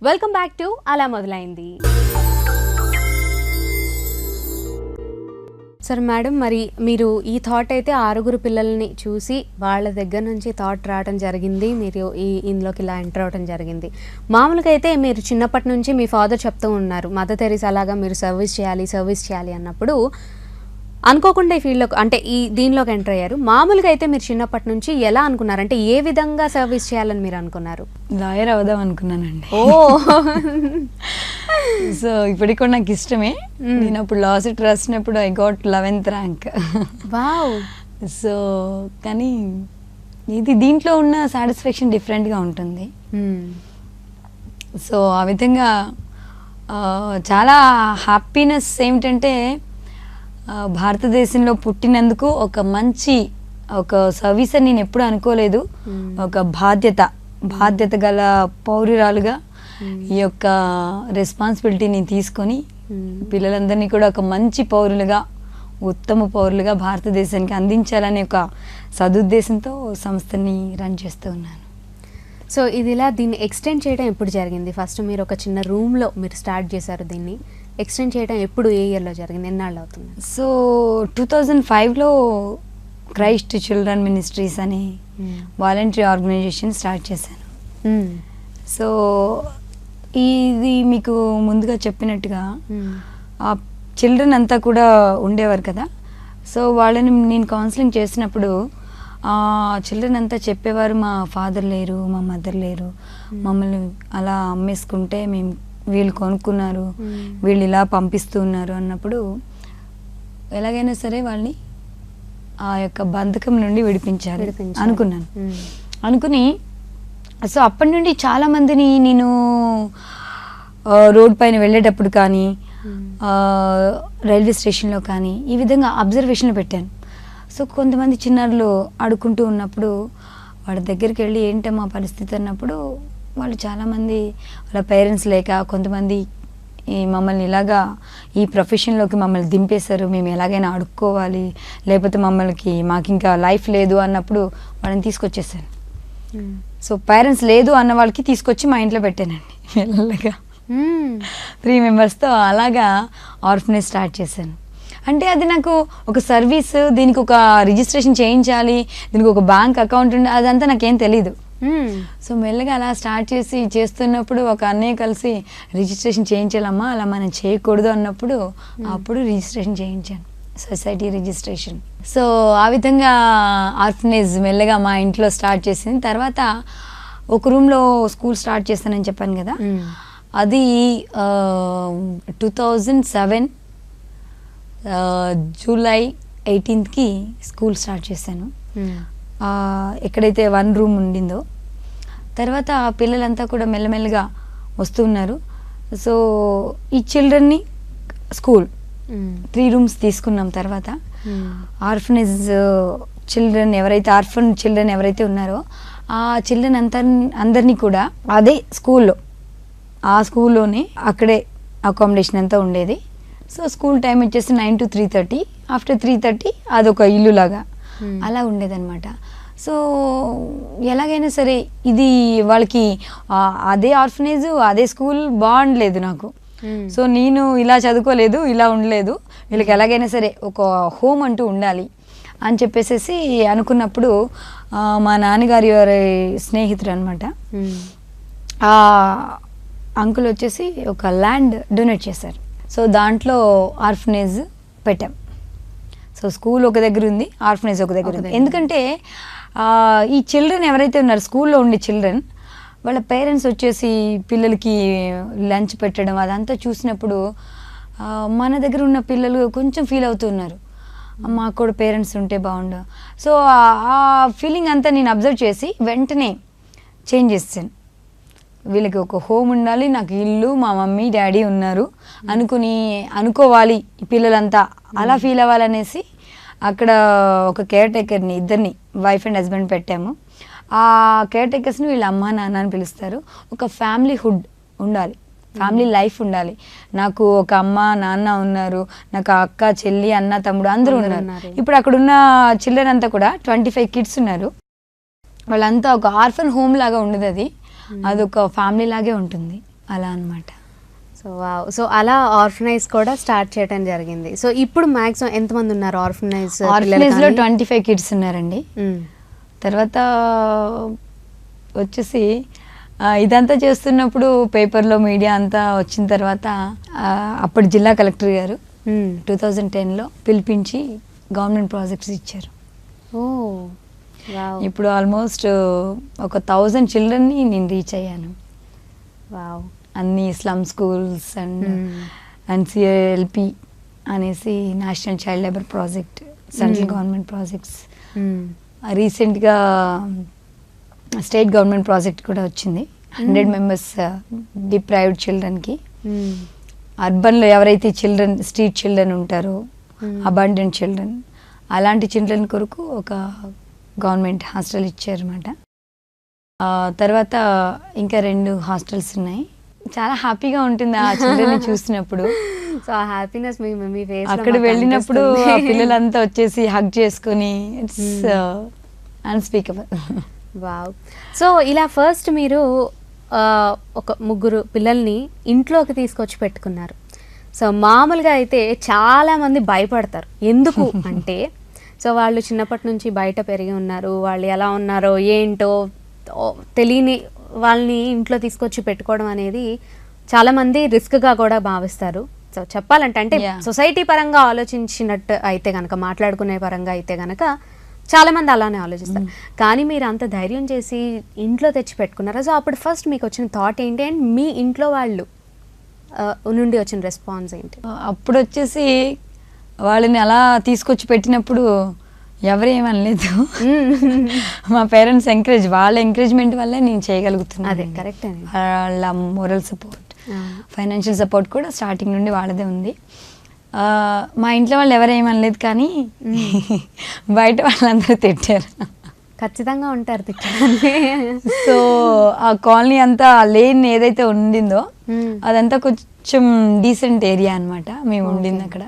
Welcome back to అలా మొదలైంది. సరే మేడం, మరి మీరు ఈ థాట్ అయితే 6 పిల్లల్ని చూసి వాళ్ళ దగ్గర నుంచి థాట్ రావడం జరిగింది, మీరు ఇందులోకి ఇలా ఎంటర్ అవ్వడం జరిగింది. మామూలుగా అయితే మీరు చిన్నప్పటి నుంచి మీ ఫాదర్ చెప్తూ ఉన్నారు మదర్ తెరీసా అలాగా మీరు సర్వీస్ చేయాలి అన్నప్పుడు అనుకోకుండా ఈ ఫీల్డ్లో అంటే దీనిలోకి ఎంటర్ అయ్యారు. మామూలుగా అయితే మీరు చిన్నప్పటి నుంచి ఎలా అనుకున్నారు, అంటే ఏ విధంగా సర్వీస్ చేయాలని మీరు అనుకున్నారు? లాయర్ అవుదాం అనుకున్నానండి. ఓ సో ఇప్పటికి కూడా నాకు ఇష్టమే. నేను అప్పుడు లా సీట్ రాసినప్పుడు I got 11th rank. Wow. So కానీ దీంట్లో ఉన్న సాటిస్ఫాక్షన్ డిఫరెంట్గా ఉంటుంది. సో ఆ విధంగా చాలా హ్యాపీనెస్ ఏమిటంటే భారతదేశంలో పుట్టినందుకు ఒక సర్వీస్ అని నేను ఎప్పుడు అనుకోలేదు. ఒక బాధ్యత గల పౌరురాలుగా ఈ యొక్క రెస్పాన్సిబిలిటీని తీసుకొని పిల్లలందరినీ కూడా ఒక మంచి పౌరులుగా, ఉత్తమ పౌరులుగా భారతదేశానికి అందించాలనే ఒక సదుద్దేశంతో సంస్థని రన్ చేస్తూ ఉన్నాను. సో దీన్ని ఎక్స్టెండ్ చేయడం ఎప్పుడు జరిగింది? ఫస్ట్ మీరు ఒక చిన్న రూమ్లో మీరు స్టార్ట్ చేశారు, దీన్ని ఎక్స్టెండ్ చేయడం ఎప్పుడు, ఏ ఇయర్లో జరిగింది, ఎన్నాళ్ళు అవుతుంది? సో 2005లో క్రైస్ట్ చిల్డ్రన్ మినిస్ట్రీస్ అనే వాలంటరీ ఆర్గనైజేషన్ స్టార్ట్ చేశాను. సో ఇది మీకు ముందుగా చెప్పినట్టుగా ఆ చిల్డ్రన్ అంతా కూడా ఉండేవారు కదా. సో వాళ్ళని నేను కౌన్సిలింగ్ చేసినప్పుడు చిల్డ్రన్ అంతా చెప్పేవారు, మా ఫాదర్ లేరు, మా మదర్ లేరు, మమ్మల్ని అలా అమ్మేసుకుంటే మేము వీళ్ళు కొనుక్కున్నారు, వీళ్ళు ఇలా పంపిస్తూ ఉన్నారు అన్నప్పుడు ఎలాగైనా సరే వాళ్ళని ఆ యొక్క బంధకం నుండి విడిపించాలి అనుకుని సో అప్పటి నుండి చాలామందిని నేను రోడ్ పైన వెళ్ళేటప్పుడు కానీ రైల్వే స్టేషన్లో కానీ ఈ విధంగా అబ్జర్వేషన్లో పెట్టాను. సో కొంతమంది చిన్నారులు ఆడుకుంటూ ఉన్నప్పుడు వాళ్ళ దగ్గరికి వెళ్ళి ఏంటమ్మా పరిస్థితి అన్నప్పుడు వాళ్ళు చాలామంది వాళ్ళ పేరెంట్స్ లేక కొంతమంది మమ్మల్ని ఇలాగా ఈ ప్రొఫెషన్లోకి మమ్మల్ని దింపేశారు, మేము ఎలాగైనా అడుక్కోవాలి, లేకపోతే మాకు ఇంకా లైఫ్ లేదు అన్నప్పుడు వాళ్ళని తీసుకొచ్చేసాను. సో పేరెంట్స్ లేదు అన్న వాళ్ళకి తీసుకొచ్చి మా ఇంట్లో పెట్టానండి. మెల్లగా 3 మెంబర్స్తో అలాగా ఆర్ఫనేజ్ స్టార్ట్ చేశాను. అంటే అది నాకు ఒక సర్వీస్, దీనికి ఒక రిజిస్ట్రేషన్ చేయించాలి, దీనికి ఒక బ్యాంక్ అకౌంట్ ఉండి అదంతా నాకేం తెలీదు. సో మెల్లగా అలా స్టార్ట్ చేస్తున్నప్పుడు ఒక అన్నయ్య కలిసి రిజిస్ట్రేషన్ చేయించాలమ్మా, అలా మనం చేయకూడదు అన్నప్పుడు అప్పుడు రిజిస్ట్రేషన్ చేయించాను, సొసైటీ రిజిస్ట్రేషన్. సో ఆ విధంగా ఆర్ఫనేజ్ మెల్లగా మా ఇంట్లో స్టార్ట్ చేసింది. తర్వాత ఒక రూమ్లో స్కూల్ స్టార్ట్ చేస్తానని చెప్పాను కదా, అది 2007 జూలై 18కి స్కూల్ స్టార్ట్ చేశాను. ఎక్కడైతే 1 రూమ్ ఉండిందో తర్వాత పిల్లలంతా కూడా మెల్లమెల్లగా వస్తూ ఉన్నారు. సో ఈ చిల్డ్రన్ని స్కూల్ 3 రూమ్స్ తీసుకున్నాం. తర్వాత ఆర్ఫనేజ్ చిల్డ్రన్ ఆర్ఫన్ చిల్డ్రన్ ఎవరైతే ఉన్నారో ఆ చిల్డ్రన్ అందరినీ కూడా అదే స్కూల్లోనే అక్కడే అకామిడేషన్ అంతా ఉండేది. సో స్కూల్ టైం వచ్చేసి 9 to 3:30, ఆఫ్టర్ 3:30 అదొక ఇల్లులాగా అలా ఉండేదన్నమాట. సో ఎలాగైనా సరే ఇది వాళ్ళకి అదే ఆర్ఫనేజ్ అదే స్కూల్ బాగుండలేదు నాకు. సో నేను ఇలా చదువుకోలేదు, ఇలా ఉండలేదు, వీళ్ళకి ఎలాగైనా సరే ఒక హోమ్ అంటూ ఉండాలి అని చెప్పేసి అనుకున్నప్పుడు మా నాన్నగారి స్నేహితుడు అనమాట, ఆ అంకుల్ వచ్చేసి ఒక ల్యాండ్ డొనేట్ చేశారు. సో దాంట్లో ఆర్ఫనేజ్ పెట్టాం. సో స్కూల్ ఒక దగ్గర ఉంది, ఆర్ఫనేజ్ ఒక దగ్గర ఉంది. ఎందుకంటే ఈ చిల్డ్రన్ ఎవరైతే ఉన్నారు స్కూల్లో ఉండే చిల్డ్రన్, వాళ్ళ పేరెంట్స్ వచ్చేసి పిల్లలకి లంచ్ పెట్టడం అదంతా చూసినప్పుడు మన దగ్గర ఉన్న పిల్లలు కొంచెం ఫీల్ అవుతున్నారు, మాకు కూడా పేరెంట్స్ ఉంటే బాగుండు. సో ఆ ఫీలింగ్ అంతా నేను అబ్జర్వ్ చేసి వెంటనే చేంజ్ చేస్తాను. వీళ్ళకి ఒక హోమ్ ఉండాలి, నాకు ఇల్లు, మా మమ్మీ డాడీ ఉన్నారు అనుకోవాలి పిల్లలంతా అలా ఫీల్ అవ్వాలనేసి అక్కడ ఒక కేర్ టేకర్ని, ఇద్దరిని వైఫ్ అండ్ హస్బెండ్ పెట్టాము. ఆ కేర్ టేకర్స్ని వీళ్ళ అమ్మ నాన్న అని పిలుస్తారు. ఒక ఫ్యామిలీ హుడ్ ఉండాలి, ఫ్యామిలీ లైఫ్ ఉండాలి. నాకు ఒక అమ్మ నాన్న ఉన్నారు, నాకు అక్క చెల్లి అన్న తమ్ముడు అందరూ ఉన్నారు. ఇప్పుడు అక్కడ ఉన్న చిల్డ్రన్ అంతా కూడా 25 కిడ్స్ ఉన్నారు. వాళ్ళంతా ఒక ఆర్ఫన్ హోమ్ లాగా ఉండదు, అదొక ఫ్యామిలీ లాగే ఉంటుంది. అలా అనమాట. So wow. సో అలా ఆర్ఫనైజ్ కూడా స్టార్ట్ చేయడం జరిగింది. సో ఇప్పుడు మాక్సిమం ఎంతమంది ఉన్నారు ఆర్ఫనైజ్లో 25 కిడ్స్ ఉన్నారండి. తర్వాత వచ్చేసి ఇదంతా చేస్తున్నప్పుడు పేపర్లో మీడియా అంతా వచ్చిన తర్వాత అప్పుడు జిల్లా కలెక్టర్ గారు 2010లో పిలిపించి గవర్నమెంట్ ప్రాజెక్ట్స్ ఇచ్చారు. ఇప్పుడు ఆల్మోస్ట్ ఒక 1000 చిల్డ్రన్ని నేను రీచ్ అయ్యాను. అన్ని స్లమ్ స్కూల్స్ అండ్ NCLP అనేసి national child labour project, central government projects, రీసెంట్గా స్టేట్ గవర్నమెంట్ ప్రాజెక్ట్ కూడా వచ్చింది. 100 మెంబర్స్ డిప్రైవ్డ్ చిల్డ్రన్కి. అర్బన్లో ఎవరైతే చిల్డ్రన్ స్ట్రీట్ చిల్డ్రన్ ఉంటారో, అబాండెంట్ చిల్డ్రన్, అలాంటి చిల్డ్రన్ కొరకు ఒక గవర్నమెంట్ హాస్టల్ ఇచ్చారన్నమాట. తర్వాత ఇంకా 2 హాస్టల్స్ ఉన్నాయి. చాలా హ్యాపీగా ఉంటుంది ఆ చిల్డ్రన్ని చూసినప్పుడు. సో ఆ హ్యాపీనెస్ మీ ఫేస్ అక్కడ వెళ్ళినప్పుడు ఆ పిల్లలంతా వచ్చేసి హగ్ చేసుకొని ఇట్స్ అన్స్పీకబుల్. వావ్. సో ఇలా ఫస్ట్ మీరు ఒక 3 పిల్లల్ని ఇంట్లోకి తీసుకొచ్చి పెట్టుకున్నారు. సో మామూలుగా అయితే చాలామంది భయపడతారు. ఎందుకు అంటే సో వాళ్ళు చిన్నప్పటి నుంచి బయట పెరిగి ఉన్నారు, వాళ్ళు ఎలా ఉన్నారో ఏంటో తెలియని వాళ్ళని ఇంట్లో తీసుకొచ్చి పెట్టుకోవడం అనేది చాలామంది రిస్క్గా కూడా భావిస్తారు. సో చెప్పాలంటే అంటే సొసైటీ పరంగా ఆలోచించినట్టు అయితే కనుక, మాట్లాడుకునే పరంగా అయితే కనుక చాలామంది అలానే ఆలోచిస్తారు. కానీ మీరు అంత ధైర్యం చేసి ఇంట్లో తెచ్చి పెట్టుకున్నారా? సో అప్పుడు ఫస్ట్ మీకు వచ్చిన థాట్ ఏంటి అండ్ మీ ఇంట్లో వాళ్ళు నుండి వచ్చిన రెస్పాన్స్ ఏంటి? అప్పుడు వచ్చేసి వాళ్ళని అలా తీసుకొచ్చి పెట్టినప్పుడు ఎవరేమనలేదు. మా పేరెంట్స్ వాళ్ళ ఎంకరేజ్మెంట్ వల్లే నేను చేయగలుగుతున్నాను. అదే కరెక్ట్ అండి. వాళ్ళ మోరల్ సపోర్ట్, ఫైనాన్షియల్ సపోర్ట్ కూడా స్టార్టింగ్ నుండి వాళ్ళదే ఉంది. మా ఇంట్లో వాళ్ళు ఎవరేమనలేదు, కానీ బయట వాళ్ళందరూ తిట్టారు. ఖచ్చితంగా ఉంటారు తిట్టడానికి. సో ఆ కాలనీ అంతా లేన్ ఏదైతే ఉండిందో అదంతా కొంచెం డీసెంట్ ఏరియా అనమాట మేము ఉండింది అక్కడ.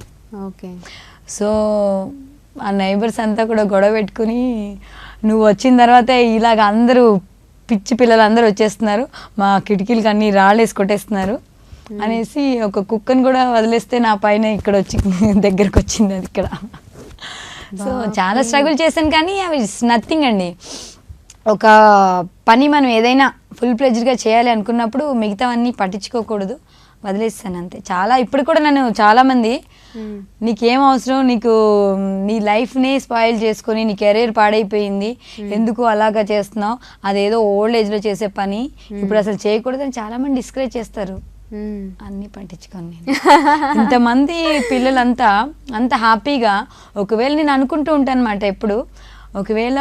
ఓకే. సో ఆ నైబర్స్ అంతా కూడా గొడవ పెట్టుకుని, నువ్వు వచ్చిన తర్వాత ఇలాగ అందరూ పిచ్చి పిల్లలు అందరూ వచ్చేస్తున్నారు, మా కిటికీలకి అన్ని రాళ్ళేసి కొట్టేస్తున్నారు అనేసి ఒక కుక్కను కూడా వదిలేస్తే నా పైన ఇక్కడ వచ్చి దగ్గరకు వచ్చింది అది ఇక్కడ. సో చాలా స్ట్రగుల్ చేశాను, కానీ అవి నథింగ్ అండి. ఒక పని మనం ఏదైనా ఫుల్ ప్లెజ్డ్గా చేయాలి అనుకున్నప్పుడు మిగతావన్నీ పట్టించుకోకూడదు, వదిలేస్తాను అంతే. చాలా ఇప్పుడు కూడా నన్ను చాలామంది నీకేం అవసరం, నీకు నీ లైఫ్నే స్పాయిల్ చేసుకొని నీ కెరీర్ పాడైపోయింది, ఎందుకు అలాగా చేస్తున్నావు, అదేదో ఓల్డ్ ఏజ్లో చేసే పని ఇప్పుడు అసలు చేయకూడదని చాలామంది డిస్కరేజ్ చేస్తారు. అన్నీ పట్టించుకోండి. ఇంతమంది పిల్లలంతా అంత హ్యాపీగా, ఒకవేళ నేను అనుకుంటూ ఉంటాను అన్నమాట ఎప్పుడు, ఒకవేళ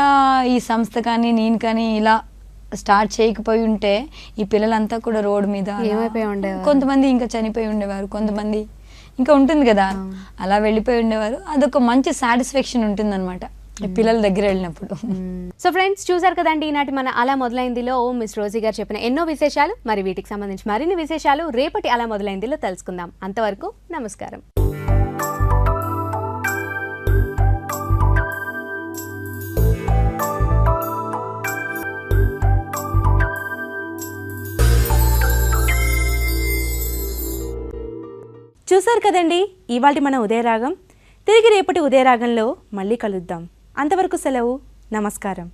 ఈ సంస్థ కానీ నేను కానీ ఇలా స్టార్ట్ చేయకపోయి ఉంటే ఈ పిల్లలంతా కూడా రోడ్డు మీద ఏమైపోయి ఉండేవారు, కొంతమంది ఇంకా చనిపోయి ఉండేవారు, కొంతమంది ఇంకా ఉంటుంది కదా అలా వెళ్ళిపోయి ఉండేవారు. అదొక మంచి సాటిస్ఫాక్షన్ ఉంటుంది అనమాట పిల్లల దగ్గర వెళ్ళినప్పుడు. సో ఫ్రెండ్స్, చూసారు కదండి ఈనాటి మన అలా మొదలైందిలో మిస్ రోజీ గారు చెప్పిన ఎన్నో విశేషాలు. మరి వీటికి సంబంధించి మరిన్ని విశేషాలు రేపటి అలా మొదలైందిలో తెలుసుకుందాం. అంతవరకు నమస్కారం. చూసారు కదండి ఇవాల్టి మన ఉదయరాగం. తిరిగి రేపటి ఉదయరాగంలో మళ్ళీ కలుద్దాం. అంతవరకు సెలవు. నమస్కారం.